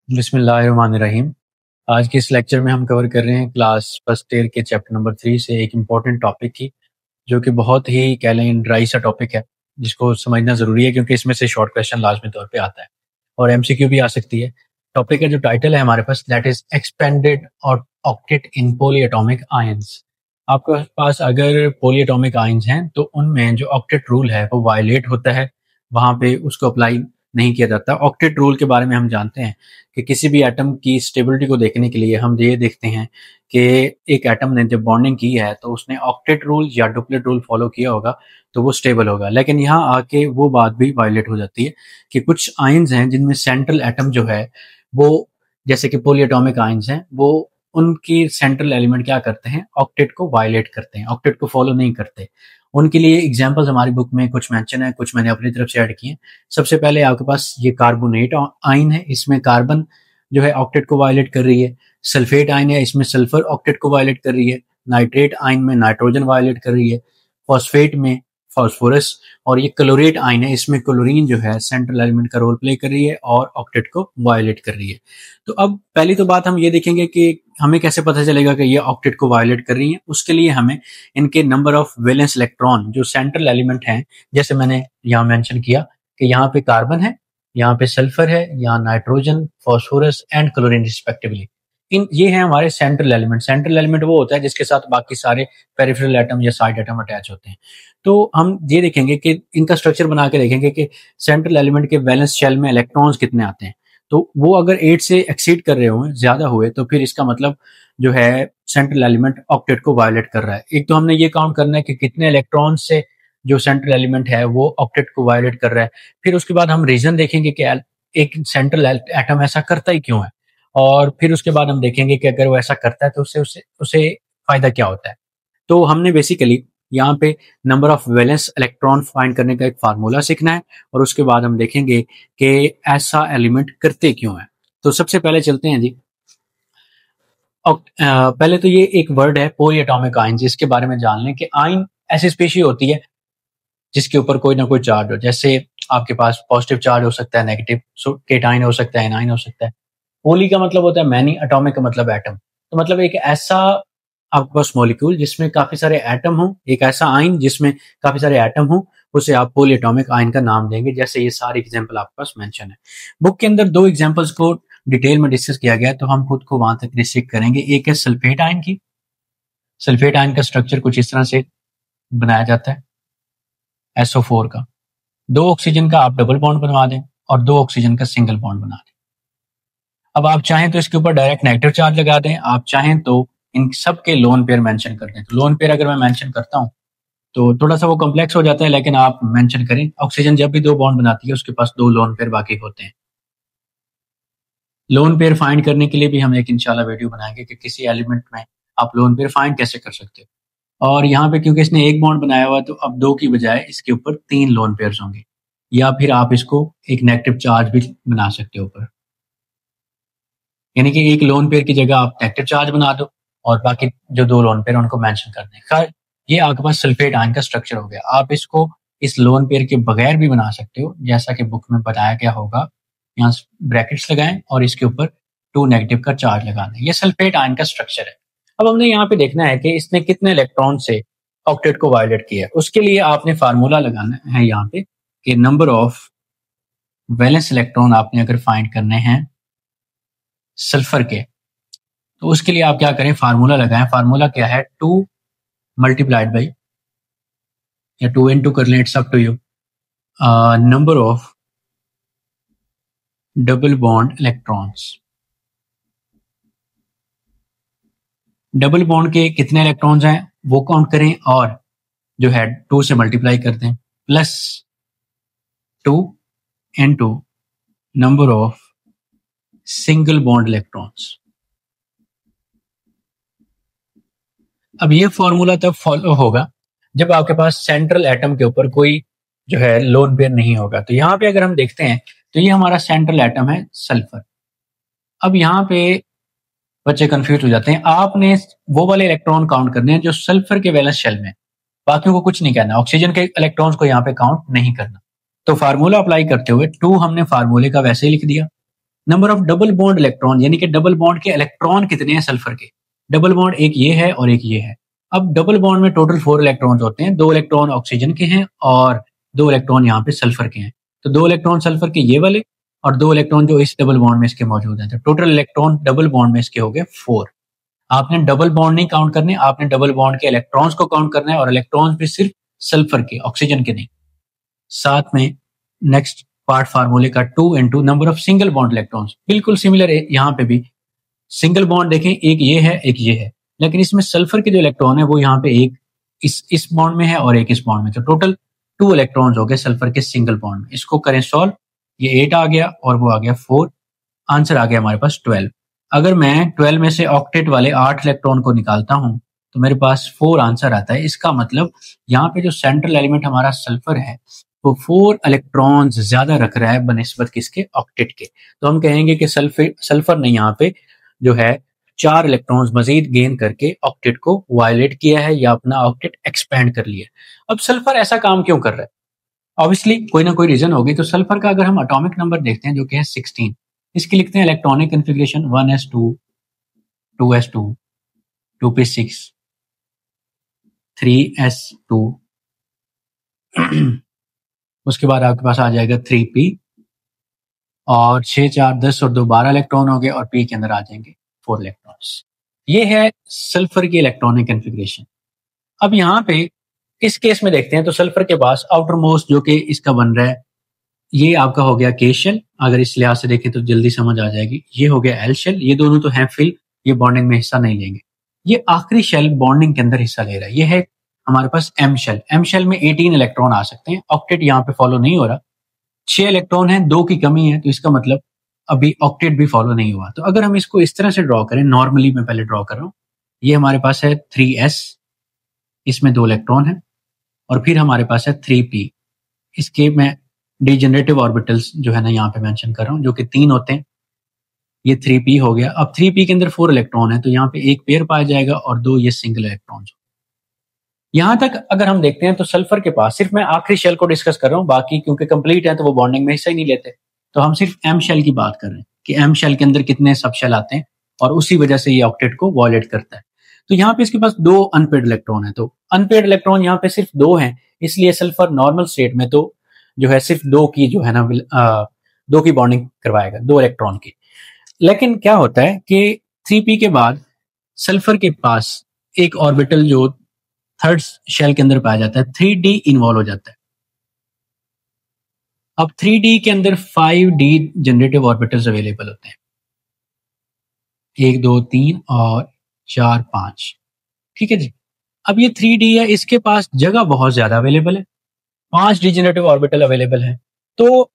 बिस्मिल्लाहिर्रहमानिर्रहीम। आज के इस लेक्चर में हम कवर कर रहे हैं क्लास फर्स्ट ईयर के चैप्टर नंबर 3 से एक इम्पॉर्टेंट टॉपिक की, जो कि बहुत ही कह लें ड्राई सा टॉपिक है, जिसको समझना ज़रूरी है क्योंकि इसमें से शॉर्ट क्वेश्चन लाजमी तौर पे आता है और एमसीक्यू भी आ सकती है। टॉपिक का जो टाइटल है हमारे पास, दैट इज एक्सपेंडेड और ऑक्टेट इन पॉलीएटॉमिक आयंस। आपके पास अगर पॉलीएटॉमिक आयंस हैं तो उनमें जो ऑक्टेट रूल है वो वायलेट होता है, वहाँ पे उसको अप्लाई नहीं किया जाता। ऑक्टेट रूल के बारे में हम जानते हैं कि किसी भी एटम की स्टेबिलिटी को देखने के लिए हम ये देखते हैं कि एक एटम ने जब बॉन्डिंग की है तो उसने ऑक्टेट रूल या डुप्लेट रूल फॉलो किया होगा तो वो स्टेबल होगा। लेकिन यहाँ आके वो बात भी वायलेट हो जाती है कि कुछ आयंस हैं जिनमें सेंट्रल एटम जो है वो, जैसे कि पॉलीएटॉमिक आयंस हैं, वो उनकी सेंट्रल एलिमेंट क्या करते हैं, ऑक्टेट को वायलेट करते हैं, ऑक्टेट को फॉलो नहीं करते। उनके लिए एग्जांपल्स हमारी बुक में कुछ मेंशन है, कुछ मैंने अपनी तरफ से ऐड किए हैं। सबसे पहले आपके पास ये कार्बोनेट आयन है, इसमें कार्बन जो है ऑक्टेट को वायलेट कर रही है। सल्फेट आयन है, इसमें सल्फर ऑक्टेट को वायलेट कर रही है। नाइट्रेट आयन में नाइट्रोजन वायलेट कर रही है। फॉस्फेट में फास्फोरस, और ये क्लोरेट आयन है, इसमें क्लोरीन जो है सेंट्रल एलिमेंट का रोल प्ले कर रही है और ऑक्टेट को वायलेट कर रही है। तो अब पहली तो बात हम ये देखेंगे कि हमें कैसे पता चलेगा कि ये ऑक्टेट को वायलेट कर रही है। उसके लिए हमें इनके नंबर ऑफ वैलेंस इलेक्ट्रॉन जो सेंट्रल एलिमेंट हैं, जैसे मैंने यहाँ मेंशन किया कि यहाँ पे कार्बन है, यहाँ पे सल्फर है, यहाँ nitrogen, phosphorus and chlorine respectively. ये हैं हमारे सेंट्रल एलिमेंट। सेंट्रल एलिमेंट वो होता है जिसके साथ बाकी सारे पेरिफेरल एटम या साइड एटम अटैच होते हैं। तो हम ये देखेंगे कि इनका स्ट्रक्चर बना के देखेंगे कि सेंट्रल एलिमेंट के वैलेंस शेल में इलेक्ट्रॉन्स कितने आते हैं। तो वो अगर 8 से एक्सीड कर रहे हुए, ज्यादा हुए, तो फिर इसका मतलब जो है सेंट्रल एलिमेंट ऑक्टेट को वायलेट कर रहा है। एक तो हमने ये काउंट करना है कि कितने इलेक्ट्रॉन से जो सेंट्रल एलिमेंट है वो ऑक्टेट को वायलेट कर रहा है। फिर उसके बाद हम रीजन देखेंगे कि एक सेंट्रल एटम ऐसा करता ही क्यों है, और फिर उसके बाद हम देखेंगे कि अगर वो ऐसा करता है तो उससे उसे उसे फायदा क्या होता है। तो हमने बेसिकली यहाँ पे number of valence electron find करने का एक फार्मूला सीखना है, और उसके बाद हम देखेंगे कि ऐसा एलिमेंट करते क्यों है। तो सबसे पहले चलते हैं जी। पहले तो ये एक वर्ड है पॉलीएटॉमिक आयन, जिसके बारे में जान लें कि आयन ऐसी स्पीशी होती है जिसके ऊपर कोई ना कोई चार्ज हो। जैसे आपके पास पॉजिटिव चार्ज हो सकता है, नेगेटिव, सो केटाइन हो सकता है, एनाइन हो सकता है। पोली का मतलब होता है मैनी, एटॉमिक का मतलब एटम। तो मतलब एक ऐसा आपके पास मॉलिक्यूल जिसमें काफी सारे एटम हो, एक ऐसा आयन जिसमें काफी सारे एटम हो, उसे आप पॉलीएटॉमिक आयन का नाम देंगे। जैसे ये सारे एग्जांपल आपके पास मेंशन है। बुक के अंदर 2 एग्जांपल्स को डिटेल में डिस्कस किया गया है, तो हम खुद को वहां तक रिस्ट्रिक्ट करेंगे। एक है सल्फेट आयन की। सल्फेट आयन का स्ट्रक्चर कुछ इस तरह से बनाया जाता है, SO4 का। 2 ऑक्सीजन का आप डबल बॉन्ड बनवा दें और 2 ऑक्सीजन का सिंगल बॉन्ड बना दें। अब आप चाहें तो इसके ऊपर डायरेक्ट नेगेटिव चार्ज लगा दें, आप चाहें तो इन सब के लोन पेयर मेंशन कर दें। तो लोन पेयर अगर मैं मेंशन करता हूं तो थोड़ा सा वो कॉम्प्लेक्स हो जाता है, लेकिन आप मेंशन करें। ऑक्सीजन जब भी 2 बॉन्ड बनाती है उसके पास 2 लोन पेयर बाकी होते हैं। लोन पेयर फाइंड करने के लिए भी हम एक इंशाल्लाह वीडियो बनाएंगे कि किसी एलिमेंट में आप लोन पेयर फाइंड कैसे कर सकते हो। और यहाँ पे क्योंकि इसने 1 बॉन्ड बनाया हुआ है तो अब 2 की बजाय इसके ऊपर 3 लोन पेयर्स होंगे, या फिर आप इसको एक नेगेटिव चार्ज भी बना सकते हो ऊपर। यानी कि एक लोन पेयर की जगह आप नेगेटिव चार्ज बना दो और बाकी जो 2 लोन पेयर उनको मेंशन कर दें। खैर, ये आपके पास सल्फेट आयन का स्ट्रक्चर हो गया। आप इसको इस लोन पेयर के बगैर भी बना सकते हो, जैसा कि बुक में बताया गया होगा। यहाँ ब्रैकेट्स लगाएं और इसके ऊपर 2 नेगेटिव का चार्ज लगा दें। ये सल्फेट आयन का स्ट्रक्चर है। अब हमने यहाँ पे देखना है कि इसने कितने इलेक्ट्रॉन से ऑक्टेट को वायलेट किया है। उसके लिए आपने फार्मूला लगाना है यहाँ पे कि नंबर ऑफ वैलेंस इलेक्ट्रॉन आपने अगर फाइंड करने हैं सल्फर के, तो उसके लिए आप क्या करें, फार्मूला लगाएं। फार्मूला क्या है, 2 मल्टीप्लाइड बाई, या 2 into कर लें, it's up to you, number of double bond electrons. Double bond के कितने इलेक्ट्रॉन्स हैं वो काउंट करें, और जो है 2 से मल्टीप्लाई कर दें, plus 2 into number of single bond electrons. अब ये फॉर्मूला तब फॉलो होगा जब आपके पास सेंट्रल एटम के ऊपर कोई जो है लोन पेयर नहीं होगा। तो यहाँ पे अगर हम देखते हैं तो ये हमारा सेंट्रल एटम है सल्फर। अब यहाँ पे बच्चे कंफ्यूज हो जाते हैं। आपने वो वाले इलेक्ट्रॉन काउंट करने हैं जो सल्फर के वैलेंस शेल में, बाकियों को कुछ नहीं करना। ऑक्सीजन के इलेक्ट्रॉन्स को यहाँ पे काउंट नहीं करना। तो फार्मूला अप्लाई करते हुए 2 हमने फार्मूले का वैसे ही लिख दिया, number of double bond electron, यानी कि डबल बॉन्ड के इलेक्ट्रॉन कितने हैं सल्फर के। डबल बॉन्ड एक ये है और एक ये है। अब डबल बॉन्ड में टोटल 4 इलेक्ट्रॉन्स होते हैं, 2 इलेक्ट्रॉन ऑक्सीजन के हैं और 2 इलेक्ट्रॉन यहाँ पे सल्फर के हैं। तो 2 इलेक्ट्रॉन सल्फर के ये वाले और 2 इलेक्ट्रॉन जो इस डबल बॉन्ड में इसके मौजूद हैं। तो टोटल इलेक्ट्रॉन डबल बॉन्ड में इसके हो गए 4। आपने डबल बॉन्ड नहीं काउंट करने, आपने डबल बॉन्ड के इलेक्ट्रॉन्स को काउंट करना है, और इलेक्ट्रॉन्स भी सिर्फ सल्फर के, ऑक्सीजन के नहीं। साथ में नेक्स्ट पार्ट फार्मूले का 2 into number of single bond electrons, बिल्कुल सिमिलर है यहाँ पे भी। सिंगल बॉन्ड देखें, एक ये है एक ये है, लेकिन इसमें सल्फर के जो इलेक्ट्रॉन है वो यहाँ पे एक इस बॉन्ड में है और एक इस बॉन्ड में। तो टोटल 2 इलेक्ट्रॉन्स हो गए सल्फर के सिंगल बॉन्ड में। इसको करें सॉल्व, ये 8 आ गया और वो आ गया 4। आंसर आ गया हमारे पास 12। अगर मैं 12 में से ऑक्टेट वाले 8 इलेक्ट्रॉन को निकालता हूं तो मेरे पास 4 आंसर आता है। इसका मतलब यहाँ पे जो सेंट्रल एलिमेंट हमारा सल्फर है वो 4 इलेक्ट्रॉन्स ज्यादा रख रहा है बनिस्बत किसके, ऑक्टेट के। तो हम कहेंगे कि सल्फर ने यहाँ पे जो है 4 इलेक्ट्रॉन्स मजीद गेन करके ऑक्टेट को वायलेट किया है या अपना ऑक्टेट एक्सपेंड कर लिया। अब सल्फर ऐसा काम क्यों कर रहा है? ऑब्वियसली कोई ना कोई रीजन होगी। तो सल्फर का अगर हम एटॉमिक नंबर देखते हैं जो कि है 16, इसकी लिखते हैं electronic configuration 1s2, 2s2, 2p6, 3s2, उसके बाद आपके पास आ जाएगा 3p, और 6 4 10 और 2 12 इलेक्ट्रॉन हो गए, और p के अंदर आ जाएंगे 4 इलेक्ट्रॉन्स। ये है सल्फर की इलेक्ट्रॉनिक कन्फिग्रेशन। अब यहाँ पे इस केस में देखते हैं तो सल्फर के पास आउटर मोस्ट जो कि इसका बन रहा है, ये आपका हो गया के शेल। अगर इस लिहाज से देखें तो जल्दी समझ आ जाएगी। ये हो गया एल शेल, ये दोनों तो हैं फिल, ये बॉन्डिंग में हिस्सा नहीं लेंगे। ये आखिरी शेल बॉन्डिंग के अंदर हिस्सा ले रहा है, ये है हमारे पास एम शेल। एम शेल में 18 इलेक्ट्रॉन आ सकते हैं। ऑक्टेट यहाँ पे फॉलो नहीं हो रहा, 6 इलेक्ट्रॉन है, 2 की कमी है, तो इसका मतलब अभी ऑक्टेट भी फॉलो नहीं हुआ। तो अगर हम इसको इस तरह से ड्रॉ करें, नॉर्मली मैं पहले ड्रॉ कर रहा हूँ, ये हमारे पास है 3s, इसमें 2 इलेक्ट्रॉन है, और फिर हमारे पास है 3p। इसके मैं डिजेनरेटिव ऑर्बिटल्स जो है ना यहाँ पे मेंशन कर रहा हूँ, जो कि 3 होते हैं। ये 3p हो गया। अब 3p के अंदर 4 इलेक्ट्रॉन है, तो यहाँ पे एक पेयर पाया जाएगा और 2 ये सिंगल इलेक्ट्रॉन। यहां तक अगर हम देखते हैं तो सल्फर के पास, सिर्फ मैं आखिरी शेल को डिस्कस कर रहा हूँ, बाकी क्योंकि कंप्लीट है तो वो बॉन्डिंग में हिस्सा ही नहीं लेते, तो हम सिर्फ एम शेल की बात कर रहे हैं कि एम शेल के अंदर कितने सब शेल आते हैं, और उसी वजह से ये ऑक्टेट को वॉयलेट करता है। तो यहाँ पे इसके पास 2 अनपेड इलेक्ट्रॉन है, तो अनपेड इलेक्ट्रॉन यहाँ पे सिर्फ 2 हैं, इसलिए सल्फर नॉर्मल स्टेट में तो जो है सिर्फ 2 की जो है ना 2 की बॉन्डिंग करवाएगा, 2 इलेक्ट्रॉन की। लेकिन क्या होता है कि 3p के बाद सल्फर के पास एक ऑर्बिटल जो थर्ड शेल के अंदर पाया जाता है, 3d इन्वॉल्व हो जाता है। अब 3d के अंदर 5d जनरेटिव ऑर्बिटल्स अवेलेबल होते हैं, 1 2 3 और 4 5, ठीक है जी। अब ये 3d है, इसके पास जगह बहुत ज्यादा अवेलेबल है, 5 डिजेनरेटिव ऑर्बिटल अवेलेबल है। तो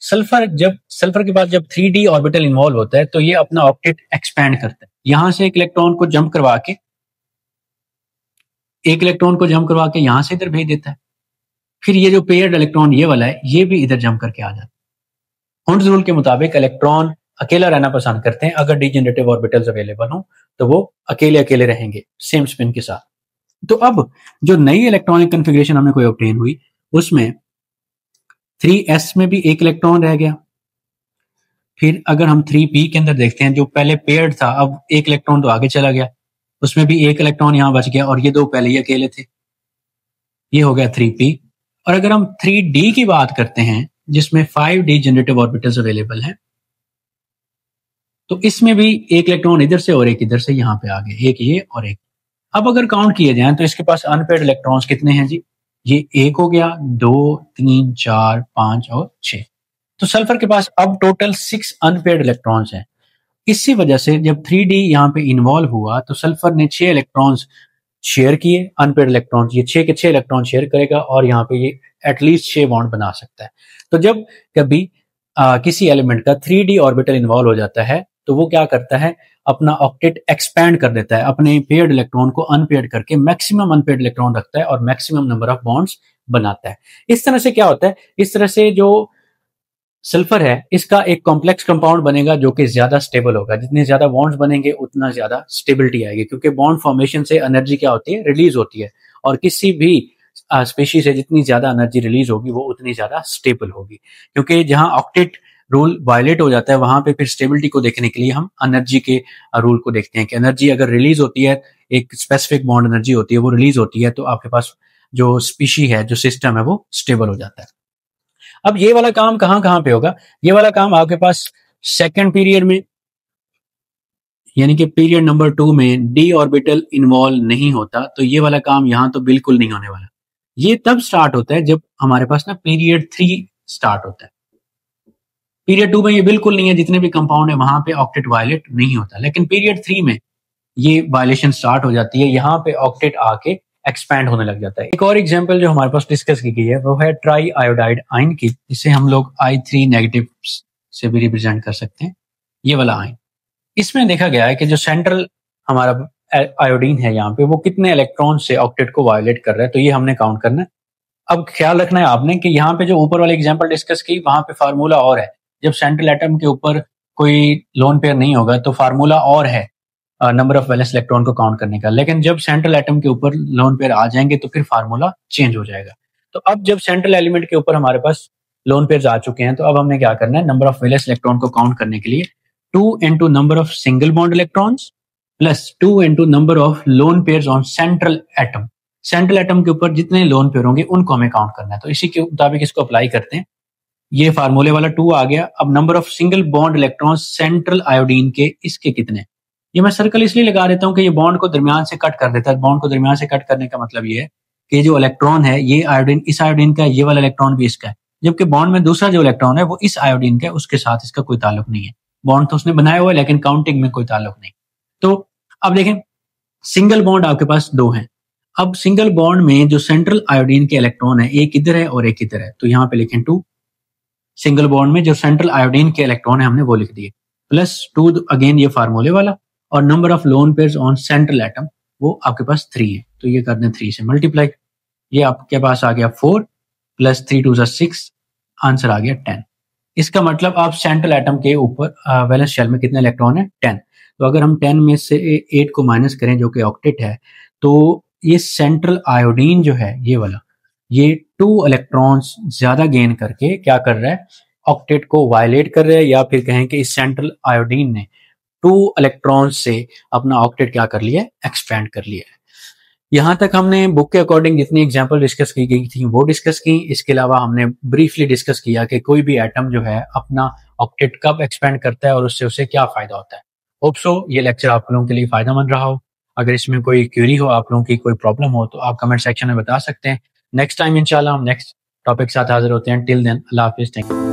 सल्फर के पास जब 3d ऑर्बिटल इन्वॉल्व होता है तो ये अपना ऑक्टेट एक्सपैंड करता है। यहां से एक इलेक्ट्रॉन को जंप करवा के यहां से इधर भेज देता है। फिर ये जो पेयर्ड इलेक्ट्रॉन ये वाला है, ये भी इधर जंप करके आ जाता है। हुंड्स रूल के मुताबिक इलेक्ट्रॉन अकेला रहना पसंद करते हैं, अगर डिजेनरेटिव ऑर्बिटल्स अवेलेबल हो तो वो अकेले अकेले रहेंगे सेम स्पिन के साथ। तो अब जो नई इलेक्ट्रॉनिक कन्फिग्रेशन हमें कोई ऑब्टेन हुई, उसमें 3s में भी एक इलेक्ट्रॉन रह गया। फिर अगर हम 3p के अंदर देखते हैं, जो पहले पेयर्ड था, अब एक इलेक्ट्रॉन तो आगे चला गया, उसमें भी एक इलेक्ट्रॉन यहां बच गया, और ये 2 पहले ही अकेले थे, ये हो गया 3p। और अगर हम 3d की बात करते हैं जिसमें 5d जनरेटिव ऑर्बिटल्स अवेलेबल हैं, तो इसमें भी एक इलेक्ट्रॉन इधर से और एक इधर से यहां पे आ गए, एक ये और एक। अब अगर काउंट किए जाएं तो इसके पास अनपेयर्ड इलेक्ट्रॉन्स कितने हैं जी? ये 1 हो गया, 2 3 4 5 और 6। तो सल्फर के पास अब टोटल 6 अनपेयर्ड इलेक्ट्रॉन्स हैं। इसी वजह से जब 3d यहाँ पे इन्वॉल्व हुआ तो सल्फर ने 6 इलेक्ट्रॉन्स शेयर किए, अनपेयर्ड इलेक्ट्रॉन्स, ये 6 के 6 इलेक्ट्रॉन शेयर करेगा, और यहाँ पे ये एटलीस्ट 6 बॉन्ड बना सकता है। तो जब कभी किसी एलिमेंट का 3d ऑर्बिटल इन्वॉल्व हो जाता है तो वो क्या करता है, अपना ऑक्टेट एक्सपैंड कर देता है, अपने पेयर्ड इलेक्ट्रॉन को अनपेयर्ड करके मैक्सिमम अनपेयर्ड इलेक्ट्रॉन रखता है और मैक्सिमम नंबर ऑफ बॉन्ड्स बनाता है। इस तरह से क्या होता है, इस तरह से जो सल्फर है इसका एक कॉम्प्लेक्स कंपाउंड बनेगा जो कि ज्यादा स्टेबल होगा। जितने ज्यादा बॉन्ड्स बनेंगे उतना ज्यादा स्टेबिलिटी आएगी, क्योंकि बॉन्ड फॉर्मेशन से एनर्जी क्या होती है, रिलीज होती है, और किसी भी स्पीशीज से जितनी ज्यादा एनर्जी रिलीज होगी वो उतनी ज्यादा स्टेबल होगी। क्योंकि जहां ऑक्टेट रूल वायलेट हो जाता है वहां पे फिर स्टेबिलिटी को देखने के लिए हम एनर्जी के रूल को देखते हैं कि एनर्जी अगर रिलीज होती है, एक स्पेसिफिक बॉन्ड एनर्जी होती है, वो रिलीज होती है तो आपके पास जो स्पीशी है, जो सिस्टम है, वो स्टेबल हो जाता है। अब ये वाला काम कहां कहां पे होगा? ये वाला काम आपके पास सेकेंड पीरियड में, यानी कि पीरियड नंबर 2 में डी ऑर्बिटल इन्वॉल्व नहीं होता, तो ये वाला काम यहां तो बिल्कुल नहीं होने वाला। ये तब स्टार्ट होता है जब हमारे पास ना पीरियड 3 स्टार्ट होता है। पीरियड 2 में ये बिल्कुल नहीं है, जितने भी कंपाउंड है वहां पे ऑक्टेट वायलेट नहीं होता, लेकिन पीरियड 3 में ये वायलेशन स्टार्ट हो जाती है, यहाँ पे ऑक्टेट आके एक्सपैंड होने लग जाता है। एक और एग्जांपल जो हमारे पास डिस्कस की गई है वो है ट्राई आयोडाइड आयन की, जिसे हम लोग I3 नेगेटिव से भी रिप्रेजेंट कर सकते हैं, ये वाला आयन। इसमें देखा गया है कि जो सेंट्रल हमारा आयोडीन है यहाँ पे, वो कितने इलेक्ट्रॉन से ऑक्टेट को वायलेट कर रहा है, तो ये हमने काउंट करना है। अब ख्याल रखना है आपने कि यहाँ पे जो ऊपर वाले एग्जांपल डिस्कस की, वहां पे फार्मूला और है। जब सेंट्रल एटम के ऊपर कोई लोन पेयर नहीं होगा तो फार्मूला और है नंबर ऑफ वैलेंस इलेक्ट्रॉन को काउंट करने का, लेकिन जब सेंट्रल एटम के ऊपर लोन पेयर आ जाएंगे तो फिर फार्मूला चेंज हो जाएगा। तो अब जब सेंट्रल एलिमेंट के ऊपर हमारे पास लोन पेयर आ चुके हैं, तो अब हमने क्या करना है, नंबर ऑफ वैलेंस इलेक्ट्रॉन को काउंट करने के लिए 2 into number of single bond electrons plus 2 into number of lone pairs on central atom. Central atom के ऊपर जितने लोन पेयर होंगे उनको हमें काउंट करना है। तो इसी के मुताबिक इसको अप्लाई करते हैं। ये फार्मूले वाला 2 आ गया। अब number of single bond electrons central iodine के, इसके कितने? ये मैं सर्कल इसलिए लगा देता हूँ कि ये बॉन्ड को दरमियान से कट कर देता है। बॉन्ड को दरमियान से कट करने का मतलब ये है कि जो इलेक्ट्रॉन है, ये आयोडीन इस आयोडीन का है, ये वाला इलेक्ट्रॉन भी इसका है, जबकि बॉन्ड में दूसरा जो इलेक्ट्रॉन है वो इस आयोडीन का है, उसके साथ इसका कोई ताल्लुक नहीं है। बॉन्ड तो उसने बनाया हुआ है लेकिन काउंटिंग में कोई ताल्लुक नहीं। तो अब देखें, सिंगल बॉन्ड आपके पास 2 हैं। अब सिंगल बॉन्ड में जो सेंट्रल आयोडीन के इलेक्ट्रॉन है, एक इधर है और एक इधर है, तो यहाँ पे लिखें 2। सिंगल बॉन्ड में जो सेंट्रल आयोडीन के इलेक्ट्रॉन है हमने वो लिख दिए, प्लस 2 अगेन ये फार्मूले वाला, और number of lone pairs on central atom वो आपके पास 3 है, तो ये कर दें 3 से मल्टीप्लाई। ये आपके पास आ गया 4 प्लस 3 2 6, आंसर आ गया 10। इसका मतलब आप सेंट्रल एटम के ऊपर वैलेंस शेल में कितने इलेक्ट्रॉन है? 10। तो अगर हम 10 में से 8 को माइनस करें जो कि ऑक्टेट है, तो ये सेंट्रल आयोडीन जो है ये वाला, ये 2 इलेक्ट्रॉन्स ज्यादा गेन करके क्या कर रहा है, ऑक्टेट को वायलेट कर रहा है, या फिर कहें कि इस सेंट्रल आयोडीन ने 2 इलेक्ट्रॉन्स से अपना ऑक्टेट क्या कर लिया है, एक्सपैंड कर लिया है। यहाँ तक हमने बुक के अकॉर्डिंग जितनी एग्जांपल डिस्कस की गई थी वो डिस्कस की। इसके अलावा हमने ब्रीफली डिस्कस किया कि कोई भी एटम जो है अपना ऑक्टेट कब एक्सपेंड करता है और उससे उसे क्या फायदा होता है। होप सो ये लेक्चर आप लोगों के लिए फायदेमंद रहा हो। अगर इसमें कोई क्वेरी हो, आप लोगों की कोई प्रॉब्लम हो, तो आप कमेंट सेक्शन में बता सकते हैं। नेक्स्ट टाइम इंशाल्लाह हम नेक्स्ट टॉपिक के साथ हाजिर होते हैं। टिल देन अल्लाह हाफिज़। Thank you.